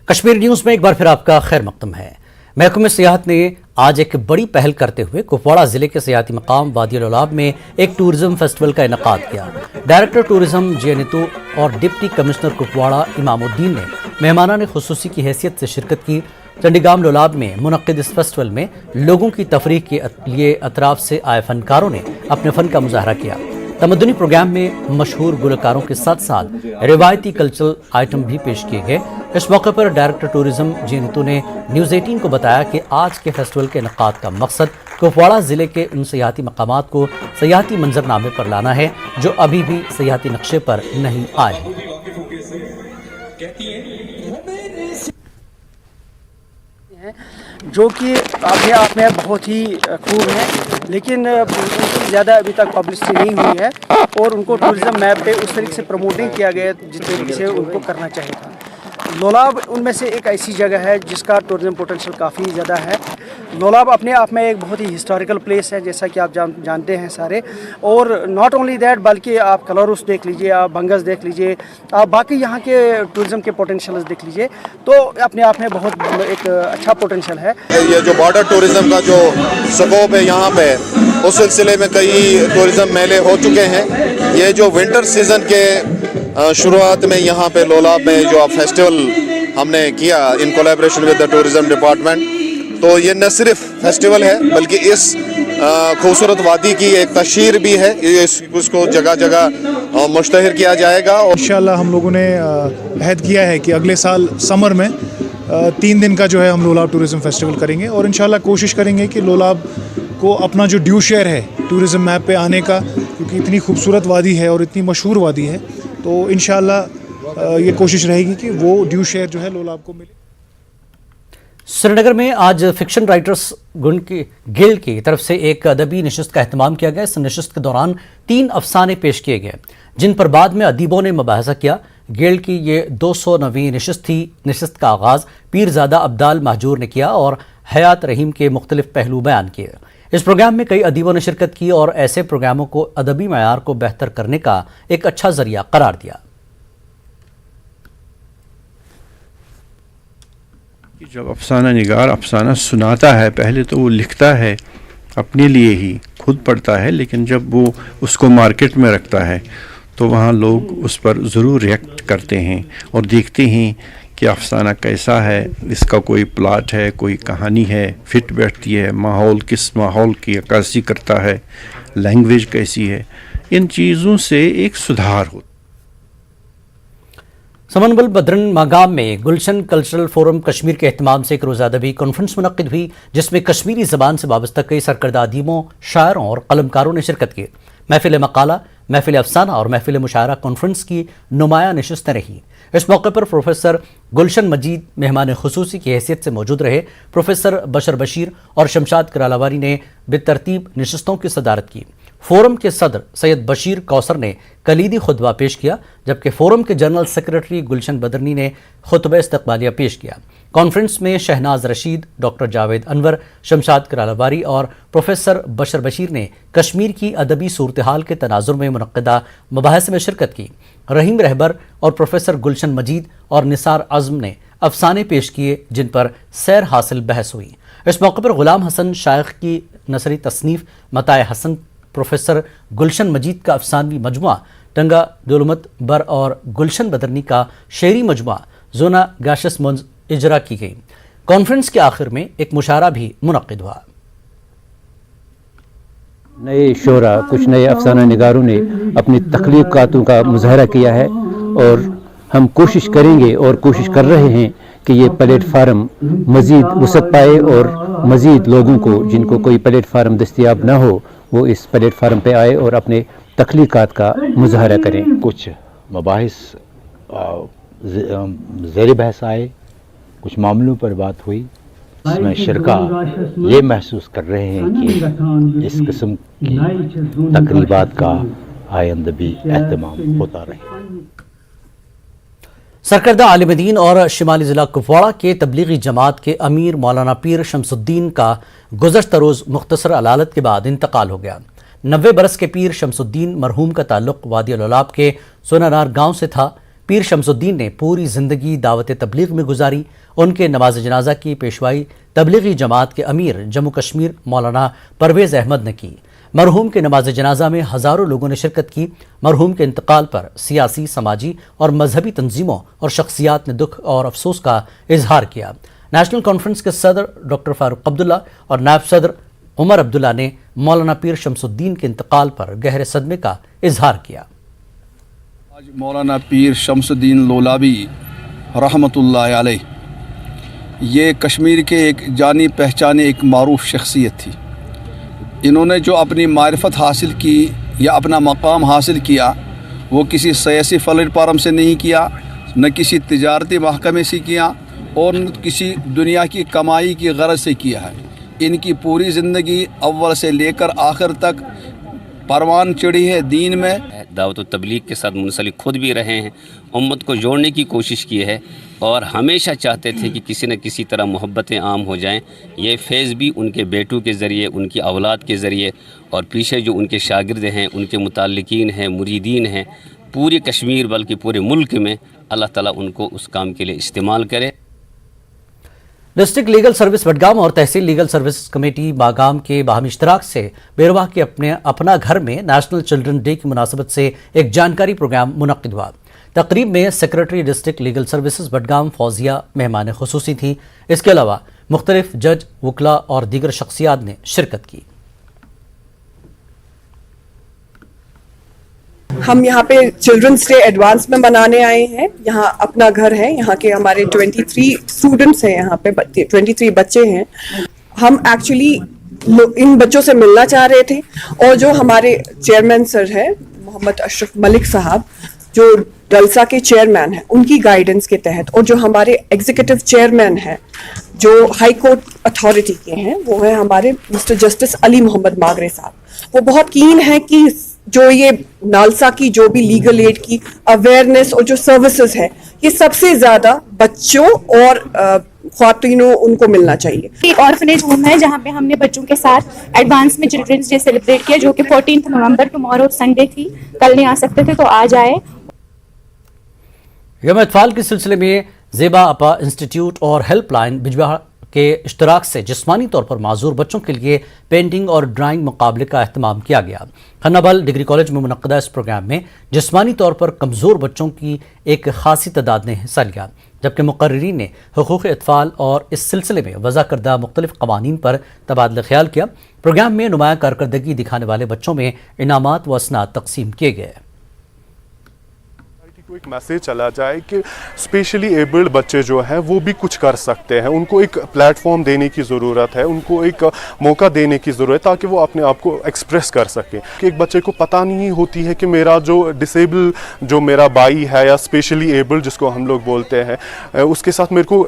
کشمیر نیوز میں ایک بار پھر آپ کا خیر مقدم ہے. محکمہ سیاحت نے آج ایک بڑی پہل کرتے ہوئے کپواڑہ ضلع کے سیاحتی مقام وادی الولاب میں ایک ٹورزم فیسٹیول کا انعقاد کیا. ڈائریکٹر ٹورزم جے نیتو اور ڈپٹی کمشنر کپواڑہ امام الدین نے مہمانان خصوصی کی حیثیت سے شرکت کی۔ چنڈی گام لولاب میں منعقد اس فیسٹیول میں لوگوں کی تفریح کے لیے اطراف سے آئے فنکاروں نے اپنے فن کا مظاہرہ کیا۔ تمدنی پروگرام میں مشہور گلوکاروں کے ساتھ ساتھ روایتی کلچرل آئٹم بھی پیش کیے گئے۔ اس موقع پر ڈائریکٹر ٹورزم جے نیتو نے نیوز 18 کو بتایا کہ آج کے فیسٹیول کے انعقاد کا مقصد کپواڑہ ضلع کے ان سیاحتی مقامات کو سیاحتی منظرنامے پر لانا ہے جو ابھی بھی سیاحتی نقشے پر نہیں آئے ہیں۔ جو کہ اپنے آپ میں بہت ہی خوب ہے، لیکن زیادہ ابھی تک پبلسٹی نہیں ہوئی ہے اور ان کو ٹورزم میپ پہ اس طریقے سے پروموٹ نہیں کیا گیا جس طریقے سے ان کو کرنا چاہیے تھا۔ لولاب ان میں سے ایک ایسی جگہ ہے جس کا ٹورزم پوٹینشیل کافی زیادہ ہے۔ لولاب اپنے آپ میں ایک بہت ہی ہسٹوریکل پلیس ہے جیسا کہ آپ جانتے ہیں سارے، اور ناٹ اونلی دیٹ بلکہ آپ کلاروس دیکھ لیجئے، آپ بنگس دیکھ لیجئے، آپ باقی یہاں کے ٹورزم کے پوٹینشیلز دیکھ لیجئے، تو اپنے آپ میں بہت ایک اچھا پوٹینشیل ہے۔ یہ جو بارڈر ٹورزم کا جو سکوپ ہے یہاں پہ، اس سلسلے میں کئی ٹورزم میلے ہو چکے ہیں۔ یہ جو ونٹر سیزن کے شروعات میں یہاں پہ لولاب میں جو فیسٹیول ہم نے کیا in collaboration with the tourism department, تو یہ نہ صرف فیسٹیول ہے بلکہ اس خوبصورت وادی کی ایک تشہیر بھی ہے۔ اس کو جگہ جگہ مشتہر کیا جائے گا۔ انشاءاللہ ہم لوگوں نے عہد کیا ہے کہ اگلے سال سمر میں 3 دن کا جو ہے ہم لولاب ٹورزم فیسٹیول کریں گے، اور انشاءاللہ کوشش کریں گے کہ لولاب کو اپنا جو ڈیو شیئر ہے ٹورزم میپ پہ آنے کا، کیونکہ اتنی خوبصورت وادی ہے اور اتنی مشہور وادی ہے، تو انشاءاللہ یہ کوشش رہے گی کہ وہ ڈیو شیئر جو ہے لولاب کو ملے۔ سری نگر میں آج فکشن رائٹرز گلڈ کی طرف سے ایک ادبی نشست کا اہتمام کیا گیا۔ اس نشست کے دوران 3 افسانے پیش کیے گئے جن پر بعد میں ادیبوں نے مباحثہ کیا۔ گلڈ کی یہ 209ویں نشست تھی۔ نشست کا آغاز پیرزادہ عبدال مہجور نے کیا اور حیات رحیم کے مختلف پہلو بیان کیے۔ اس پروگرام میں کئی ادیبوں نے شرکت کی اور ایسے پروگراموں کو ادبی معیار کو بہتر کرنے کا ایک اچھا ذریعہ قرار دیا۔ جب افسانہ نگار افسانہ سناتا ہے، پہلے تو وہ لکھتا ہے اپنے لیے ہی، خود پڑھتا ہے، لیکن جب وہ اس کو مارکیٹ میں رکھتا ہے تو وہاں لوگ اس پر ضرور ریئیکٹ کرتے ہیں اور دیکھتے ہیں کہ افسانہ کیسا ہے، اس کا کوئی پلاٹ ہے، کوئی کہانی ہے، فٹ بیٹھتی ہے، ماحول کس ماحول کی عکاسی کرتا ہے، لینگویج کیسی ہے، ان چیزوں سے ایک سدھار ہوتا ہے۔ سمنبل بدرن ماگام میں گلشن کلچرل فورم کشمیر کے اہتمام سے ایک روزہ ادبی کانفرنس منعقد ہوئی جس میں کشمیری زبان سے وابستہ کئی سرکردہ ادیبوں، شاعروں اور قلمکاروں نے شرکت کی۔ محفل مقالہ، محفل افسانہ اور محفل مشاعرہ کانفرنس کی نمایاں نشستیں رہیں۔ اس موقع پر پروفیسر گلشن مجید مہمان خصوصی کی حیثیت سے موجود رہے۔ پروفیسر بشر بشیر اور شمشاد کرالاواری نے بالترتیب نشستوں کی صدارت کی۔ فورم کے صدر سید بشیر کوثر نے کلیدی خطبہ پیش کیا، جبکہ فورم کے جنرل سیکرٹری گلشن بدرنی نے خطبہ استقبالیہ پیش کیا۔ کانفرنس میں شہناز رشید، ڈاکٹر جاوید انور، شمشاد کرالاواری اور پروفیسر بشر بشیر نے کشمیر کی ادبی صورتحال کے تناظر میں منعقدہ مباحث میں شرکت کی۔ رحیم رہبر اور پروفیسر گلشن مجید اور نثار اعظم نے افسانے پیش کیے جن پر سیر حاصل بحث ہوئی۔ اس موقع پر غلام حسن شائخ کی نثری تصنیف متاع حسن، پروفیسر گلشن مجید کا افسانوی مجموعہ ٹنگا دولمت بر اور گلشن بدرنی کا شعری مجموعہ زونا گاشس منز اجرا کی گئی۔ کانفرنس کے آخر میں ایک مشاعرہ بھی منعقد ہوا۔ نئے شعراء، کچھ نئے افسانہ نگاروں نے اپنی تخلیقاتوں کا مظاہرہ کیا ہے، اور ہم کوشش کریں گے اور کوشش کر رہے ہیں کہ یہ پلیٹ فارم مزید وسعت پائے اور مزید لوگوں کو جن کو کوئی پلیٹ فارم دستیاب نہ ہو وہ اس پلیٹ فارم پہ آئے اور اپنے تخلیقات کا مظاہرہ کریں۔ کچھ مباحث زیر بحث آئے، کچھ معاملوں پر بات ہوئی، اس میں شرکا یہ محسوس کر رہے ہیں کہ اس قسم کی تقریبات کا آئندہ بھی اہتمام ہوتا رہے۔ سرکردہ عالم دین اور شمالی ضلع کپواڑہ کے تبلیغی جماعت کے امیر مولانا پیر شمس الدین کا گزشتہ روز مختصر علالت کے بعد انتقال ہو گیا۔ 90 برس کے پیر شمس الدین مرحوم کا تعلق وادی لولاب کے سونانار گاؤں سے تھا۔ پیر شمس الدین نے پوری زندگی دعوت تبلیغ میں گزاری۔ ان کے نماز جنازہ کی پیشوائی تبلیغی جماعت کے امیر جموں کشمیر مولانا پرویز احمد نے کی۔ مرحوم کے نماز جنازہ میں ہزاروں لوگوں نے شرکت کی۔ مرحوم کے انتقال پر سیاسی، سماجی اور مذہبی تنظیموں اور شخصیات نے دکھ اور افسوس کا اظہار کیا۔ نیشنل کانفرنس کے صدر ڈاکٹر فاروق عبداللہ اور نائب صدر عمر عبداللہ نے مولانا پیر شمس الدین کے انتقال پر گہرے صدمے کا اظہار کیا۔ آج مولانا پیر شمس الدین لولابی رحمۃ اللہ علیہ یہ کشمیر کے ایک جانی پہچانے ایک معروف شخصیت تھی۔ انہوں نے جو اپنی معرفت حاصل کی یا اپنا مقام حاصل کیا وہ کسی سیاسی پلیٹ فارم سے نہیں کیا، نہ کسی تجارتی محکمے سے کیا اور نہ کسی دنیا کی کمائی کی غرض سے کیا ہے۔ ان کی پوری زندگی اول سے لے کر آخر تک پروان چڑھی ہے دین میں۔ دعوت و تبلیغ کے ساتھ منسلک خود بھی رہے ہیں، امت کو جوڑنے کی کوشش کی ہے اور ہمیشہ چاہتے تھے کہ کسی نہ کسی طرح محبتیں عام ہو جائیں۔ یہ فیض بھی ان کے بیٹوں کے ذریعے، ان کی اولاد کے ذریعے اور پیچھے جو ان کے شاگرد ہیں، ان کے متعلقین ہیں، مریدین ہیں، پورے کشمیر بلکہ پورے ملک میں اللہ تعالیٰ ان کو اس کام کے لیے استعمال کرے۔ ڈسٹرکٹ لیگل سروس بڈگام اور تحصیل لیگل سروس کمیٹی باگام کے باہمی اشتراک سے بیرواہ کے اپنا گھر میں نیشنل چلڈرن ڈے کی مناسبت سے ایک جانکاری پروگرام منعقد ہوا۔ تقریب میں secretary district legal services Budgam Fauzia مہمان خصوصی تھیں۔ اس کے علاوہ مختلف جج، وکلاء اور دیگر شخصیات نے شرکت کی۔ ہم یہاں پہ چلڈرنس ڈے ایڈوانس میں منانے آئے ہیں۔ یہاں اپنا گھر ہے، یہاں کے ہمارے 23 اسٹوڈنٹس ہیں، یہاں پہ 23 بچے ہیں۔ ہم ایکچولی ان بچوں سے ملنا چاہ رہے تھے اور جو ہمارے چیئرمین سر ہے محمد اشرف ملک صاحب جو ڈلسا کے چیئرمین ہیں، ان کی گائیڈنس کے تحت، اور جو ہمارے ایگزیکٹو چیئرمین ہیں جو ہائی کورٹ اتھارٹی کے ہیں وہ ہیں ہمارے مسٹر جسٹس علی محمد ماگرے صاحب، وہ بہت کین ہیں کہ جو یہ نالسا کی جو بھی لیگل ایڈ کی اویئرنیس اور جو سروسز ہے یہ سب سے زیادہ بچوں اور خواتینوں ان کو ملنا چاہیے۔ ایک آرفنیج ہوم ہے جہاں پہ ہم نے بچوں کے ساتھ ایڈوانس میں چلڈرنس ڈے سیلیبریٹ کیا، جو کہ 14 نومبر ٹمارو سنڈے تھی، کل نہیں آ سکتے تھے تو آج آئے۔ یوم اطفال کے سلسلے میں زیبا اپا انسٹیٹیوٹ اور ہیلپ لائن بجبہ کے اشتراک سے جسمانی طور پر معذور بچوں کے لیے پینٹنگ اور ڈرائنگ مقابلے کا اہتمام کیا گیا۔ کھنہ بل ڈگری کالج میں منعقدہ اس پروگرام میں جسمانی طور پر کمزور بچوں کی ایک خاصی تعداد نے حصہ لیا، جبکہ مقررین نے حقوق اطفال اور اس سلسلے میں وضع کردہ مختلف قوانین پر تبادلہ خیال کیا۔ پروگرام میں نمایاں کارکردگی دکھانے والے بچوں میں انعامات و اسناد تقسیم کیے گئے۔ ایک میسیج چلا جائے کہ اسپیشلی ایبلڈ بچے جو ہیں وہ بھی کچھ کر سکتے ہیں، ان کو ایک پلیٹ فارم دینے کی ضرورت ہے، ان کو ایک موقع دینے کی ضرورت ہے تاکہ وہ اپنے آپ کو ایکسپریس کر سکیں۔ کہ ایک بچے کو پتہ نہیں ہوتی ہے کہ میرا جو ڈسیبل جو میرا بھائی ہے یا اسپیشلی ایبلڈ جس کو ہم لوگ بولتے ہیں، اس کے ساتھ میرے کو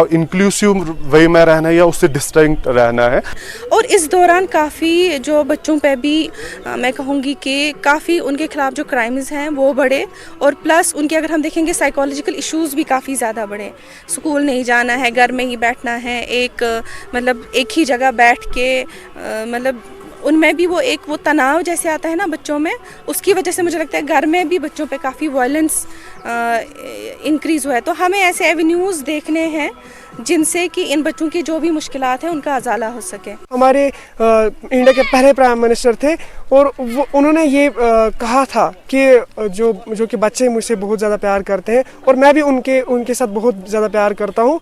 انکلوسیو وے میں رہنا ہے یا اس سے ڈسٹنکٹ رہنا ہے۔ اور اس دوران کافی جو بچوں پہ بھی میں کہوں گی کہ کافی ان کے خلاف جو کرائمز ہیں وہ بڑھے، اور پلس ان کے اگر ہم دیکھیں گے سائیکالوجیکل ایشوز بھی کافی زیادہ بڑھے۔ اسکول نہیں جانا ہے، گھر میں ہی بیٹھنا ہے، ایک ہی جگہ بیٹھ کے مطلب ان میں بھی وہ تناؤ جیسے آتا ہے نا بچوں میں، اس کی وجہ سے مجھے لگتا ہے گھر میں بھی بچوں پہ کافی وائلنس انکریز ہوا ہے۔ تو ہمیں ایسے ایونیوز دیکھنے ہیں جن سے کہ ان بچوں کی جو بھی مشکلات ہیں ان کا ازالہ ہو سکے۔ ہمارے انڈیا کے پہلے پرائم منسٹر تھے اور انہوں نے یہ کہا تھا کہ جو کہ بچے مجھ سے بہت زیادہ پیار کرتے ہیں اور میں بھی ان کے ساتھ بہت زیادہ پیار کرتا ہوں۔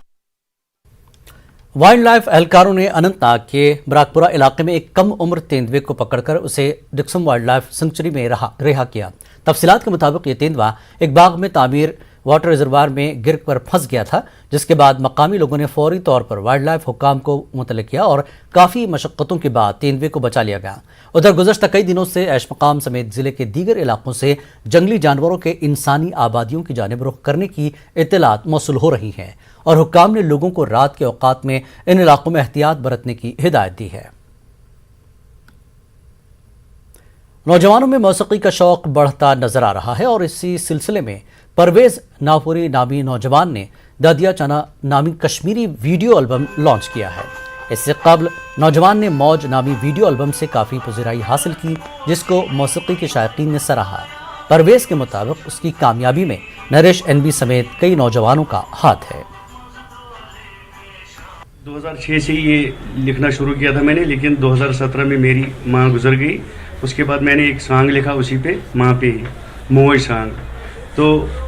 وائلڈ لائف اہلکاروں نے اننت ناگ کے براکپورہ علاقے میں ایک کم عمر تیندوے کو پکڑ کر اسے ڈکسم وائلڈ لائف سینکچری میں رہا کیا۔ تفصیلات کے مطابق یہ تیندوا ایک باغ میں تعمیر واٹر ریزروار میں گر کر پھنس گیا تھا، جس کے بعد مقامی لوگوں نے فوری طور پر وائلڈ لائف حکام کو مطلع کیا اور کافی مشقتوں کے بعد تیندوے کو بچا لیا گیا۔ ادھر گزشتہ کئی دنوں سے ایش مقام سمیت ضلع کے دیگر علاقوں سے جنگلی جانوروں کے انسانی آبادیوں کی جانب رخ کرنے کی اطلاعات موصول ہو رہی ہیں اور حکام نے لوگوں کو رات کے اوقات میں ان علاقوں میں احتیاط برتنے کی ہدایت دی ہے۔ نوجوانوں میں موسیقی کا شوق بڑھتا نظر آ رہا ہے اور اسی سلسلے میں پرویز ناپوری نامی نوجوان نے دادیا چانا نامی کشمیری ویڈیو البم لانچ کیا ہے۔ اس سے قبل نوجوان نے موج نامی ویڈیو البم سے کافی پذیرائی حاصل کی، جس کو موسیقی کے شائقین نے سراہا۔ پرویز کے مطابق اس کی کامیابی میں نریش NB سمیت کئی نوجوانوں کا ہاتھ ہے۔ 2006 से ये लिखना शुरू किया था मैंने, लेकिन 2017 में मेरी माँ गुजर गई। उसके बाद मैंने एक सॉन्ग लिखा उसी पे, माँ पे ही, मोज सॉन्ग, तो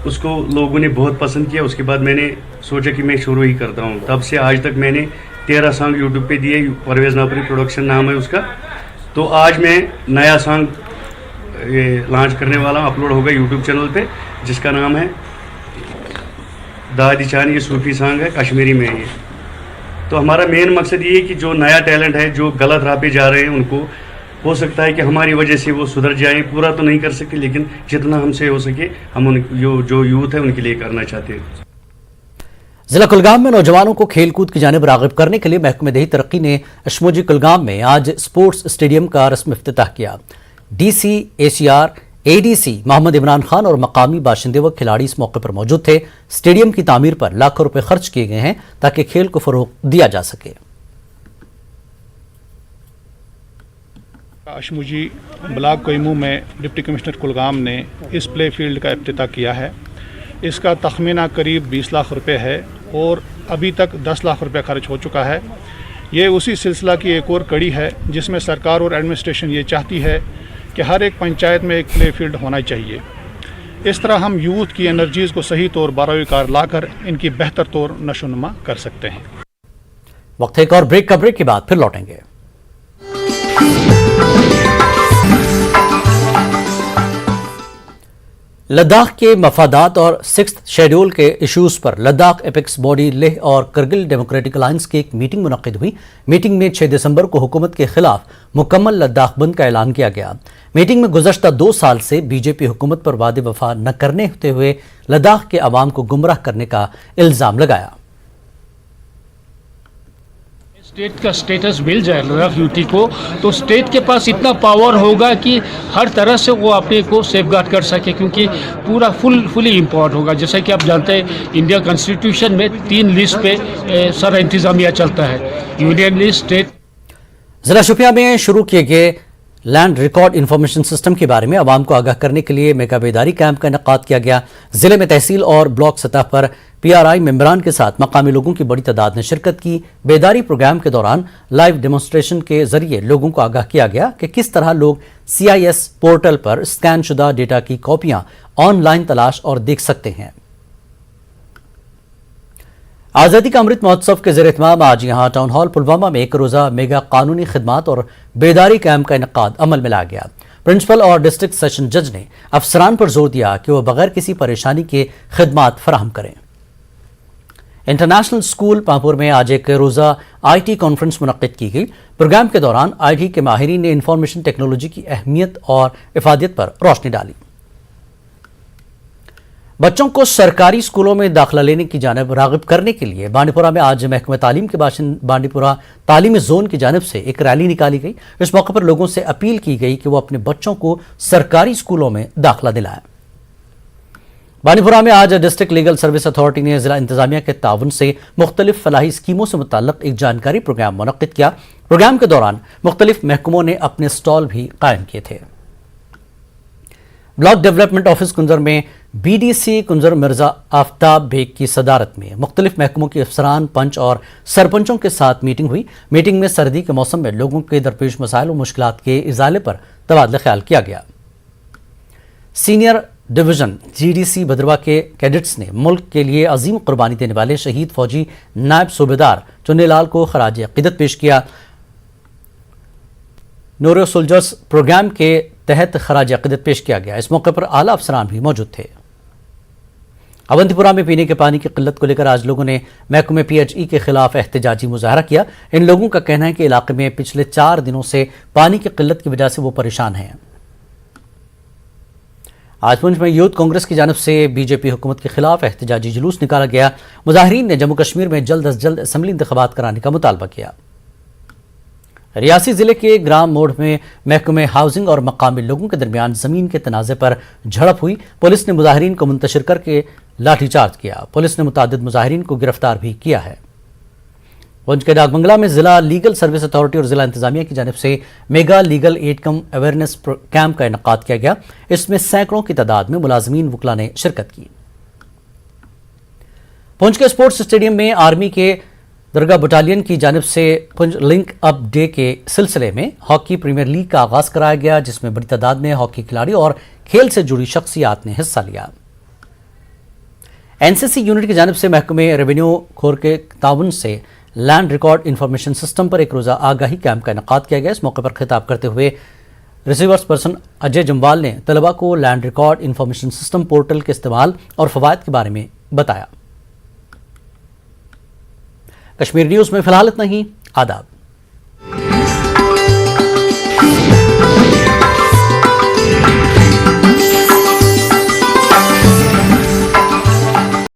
उसको लोगों ने बहुत पसंद किया। उसके बाद मैंने सोचा कि मैं शुरू ही करता हूँ। तब से आज तक मैंने 13 सॉन्ग यूट्यूब पे दिए, परवेज़ नापरी प्रोडक्शन नाम है उसका। तो आज मैं नया सॉन्ग लॉन्च करने वाला हूँ, अपलोड होगा यूट्यूब चैनल पे, जिसका नाम है दादी चान। ये सूफी सॉन्ग है, कश्मीरी में ये। तो हमारा मेन मकसद ये है कि जो नया टैलेंट है, जो गलत राह पे जा रहे हैं, उनको हो सकता है कि हमारी वजह से वो सुधर जाएं। पूरा तो नहीं कर सकते, लेकिन जितना हमसे हो सके हम जो यूथ है उनके लिए करना चाहते हैं। जिला कुलगाम में नौजवानों को खेलकूद की जानिब राग़िब करने के लिए महकमे दही तरक्की ने अशमोजी कुलगाम में आज स्पोर्ट्स स्टेडियम का रस्मी इफ्तिताह किया। DC ACR ADC Mohammad Imran Khan और मकामी बाशिंदे व खिलाड़ी इस मौके पर मौजूद थे। स्टेडियम की तामीर पर लाखों रुपए खर्च किए गए हैं ताकि खेल को फरोग दिया जा सके। अशमुजी ब्लॉक कोयमू में डिप्टी कमिश्नर कुलगाम ने इस प्ले फील्ड का इफ्तिताह किया है। इसका तखमीना करीब 20 लाख रुपए है और अभी तक 10 लाख रुपए खर्च हो चुका है। ये उसी सिलसिला की एक और कड़ी है जिसमें सरकार और एडमिनिस्ट्रेशन ये चाहती है कि हर एक पंचायत में एक प्ले फील्ड होना चाहिए। इस तरह हम यूथ की एनर्जीज़ को सही तौर बारोकार लाकर इनकी बेहतर तौर नशोनुमा कर सकते हैं। वक्त एक और ब्रेक का, ब्रेक के बाद फिर लौटेंगे। लद्दाख के मफादात और 6th शेड्यूल के इश्यूज पर लद्दाख एपेक्स बॉडी लेह और करगिल डेमोक्रेटिक अलायंस की एक मीटिंग मुनक्किद हुई। मीटिंग में 6 दिसंबर को हुकूमत के खिलाफ मुकम्मल लद्दाख बंद का ऐलान किया गया। मीटिंग में गुज़श्ता 2 साल से बीजेपी हुकूमत पर वादे वफा न करने होते हुए लद्दाख के अवाम को गुमराह करने का इल्ज़ाम लगाया। स्टेट का स्टेटस मिल जाए लद्दाख यूटी को, तो स्टेट के पास इतना पावर होगा कि हर तरह से वो अपने को सेफगार्ड कर सके, क्योंकि पूरा फुली इम्पावर्ड होगा। जैसा कि आप जानते हैं इंडिया कॉन्स्टिट्यूशन में 3 लिस्ट पे सारा इंतजामिया चलता है, यूनियन लिस्ट, स्टेट। जिला शोपियां में शुरू किए गए लैंड रिकॉर्ड इंफॉर्मेशन सिस्टम के बारे में आवाम को आगाह करने के लिए मेगा बेदारी कैंप का इनेकाद किया गया। जिले में तहसील और ब्लॉक सतह पर PRI मेंबरान के साथ मकामी लोगों की बड़ी तादाद ने शिरकत की। बेदारी प्रोग्राम के दौरान लाइव डेमोन्स्ट्रेशन के जरिए लोगों को आगाह किया गया कि किस तरह लोग CIS पोर्टल पर स्कैन शुदा डेटा की कॉपियां ऑनलाइन तलाश और देख सकते हैं। आज़ादी का अमृत महोत्सव के ज़ेर एहतमाम आज यहाँ टाउन हॉल पुलवामा में एक रोज़ा मेगा कानूनी खिदमात और बेदारी कैंप का इनेकाद अमल में लाया गया। प्रिंसिपल और डिस्ट्रिक्ट सेशन जज ने अफसरान पर जोर दिया कि वह बगैर किसी परेशानी के खिदमात फराहम करें। इंटरनेशनल स्कूल पांपुर में आज एक रोज़ा IT कॉन्फ्रेंस मुनक्किद की गई। प्रोग्राम के दौरान IT के माहिरीन ने इंफॉर्मेशन टेक्नोलॉजी की अहमियत और इफादियत पर रोशनी डाली। बच्चों को सरकारी स्कूलों में दाखिला लेने की जानिब राग़िब करने के लिए बांडीपुरा में आज महकमा तालीम के बांडीपुरा तालीमी जोन की जानिब से एक रैली निकाली गई। इस मौके पर लोगों से अपील की गई कि वो अपने बच्चों को सरकारी स्कूलों में दाखिला दिलाएं। बांडीपुरा में आज डिस्ट्रिक्ट लीगल सर्विस अथॉरिटी ने जिला इंतजामिया के ताउन से मुख्तलिफ फलाही स्कीमों से मुताल्लिक एक जानकारी प्रोग्राम मुनक्किद किया। प्रोग्राम के दौरान मुख्तलिफ महकमों ने अपने स्टॉल भी कायम किए थे। ब्लॉक डेवलपमेंट ऑफिस कुंजर में BDC कुंजर मिर्जा आफ्ताब बेग की सदारत में मुख्तलिफ महकमों के अफसरान, पंच और सरपंचों के साथ मीटिंग हुई। मीटिंग में सर्दी के मौसम में लोगों के दरपेश मसाइल और मुश्किलात के इजाले पर तबादला ख्याल किया गया। सीनियर डिवीजन GDC भद्रवा के कैडेट्स ने मुल्क के लिए अजीम कुर्बानी देने वाले शहीद फौजी नायब सूबेदार चुन्नीलाल को खराज अकीदत पेश किया। नूर सोल्जर्स प्रोग्राम के तहत खराज अकीदत पेश किया गया। इस मौके पर आला अफसरान भी मौजूद थे। अवंतीपुरा में पीने के पानी की किल्लत को लेकर आज लोगों ने महकमे PHE के खिलाफ एहतजाजी मुजाहरा किया। इन लोगों का कहना है कि इलाके में पिछले 4 दिनों से पानी की किल्लत की वजह से वो परेशान हैं। आज पुंछ में यूथ कांग्रेस की जानिब से बीजेपी हुकूमत के खिलाफ एहतजाजी जुलूस निकाला गया। मुजाहिरीन ने जम्मू कश्मीर में जल्द अज जल्द असम्बली इंतखाबात कराने का मुतालबा किया। रियासी जिले के ग्राम मोड़ में महकमे हाउसिंग और मकामी लोगों के दरमियान जमीन के तनाज़े पर झड़प हुई। पुलिस ने मुजाहिरीन को मुंतशिर करके लाठीचार्ज किया। पुलिस ने मुतादिद मुजाहिरीन को गिरफ्तार भी किया है। पुंछ के डाकबंगला में जिला लीगल सर्विस अथॉरिटी और जिला इंतजामिया की जानिब से मेगा लीगल एड कम अवेयरनेस कैंप का इनेकाद किया गया। इसमें सैकड़ों की तादाद में मुलाजमीन वकला ने शिरकत की। पुंछ के स्पोर्ट्स स्टेडियम में आर्मी के درگاہ بٹالین کی جانب سے پنج لنک اپ ڈے کے سلسلے میں ہاکی پریمیئر لیگ کا آغاز کرایا گیا، جس میں بڑی تعداد میں ہاکی کھلاڑی اور کھیل سے جڑی شخصیات نے حصہ لیا۔ این سی سی یونٹ کی جانب سے محکمہ ریونیو کھور کے تعاون سے لینڈ ریکارڈ انفارمیشن سسٹم پر ایک روزہ آگاہی کیمپ کا انعقاد کیا گیا۔ اس موقع پر خطاب کرتے ہوئے ریسیورس پرسن اجے جموال نے طلباء کو land record information system portal کے استعمال اور فوائد کے بارے میں بتایا۔ کشمیر نیوز میں فی الحال اتنا ہی۔ آداب۔